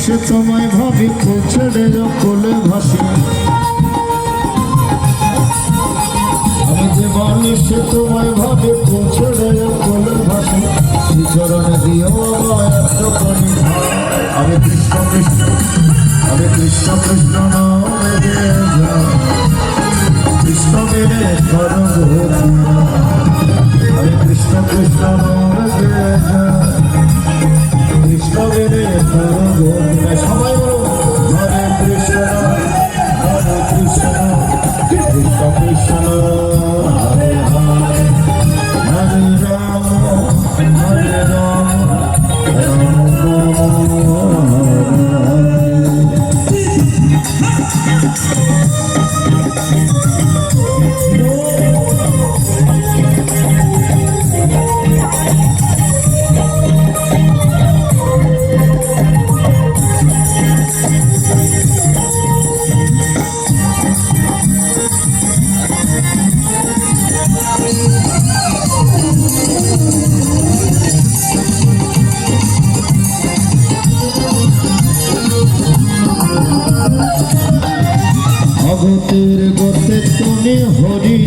বালিশে তোমায় ভাবি ফুল ছেড়ে কোলে ভাসি আমি যে বালিশে তোমায় ভাবি ফুল ছেড়ে কোলে ভাসি চরণে দিও একটুখানি আমি কৃষ্ণ কৃষ্ণ আমি কৃষ্ণ কৃষ্ণ নামে কৃষ্ণ মেরে আমি কৃষ্ণ কৃষ্ণ নামে কৃষ্ণ মেরে সবাই বলো হরে কৃষ্ণ কৃষ্ণ কৃষ্ণ হরে হরে হরে রাম হরে রাম রাম ভগতের গতে তুমি হরি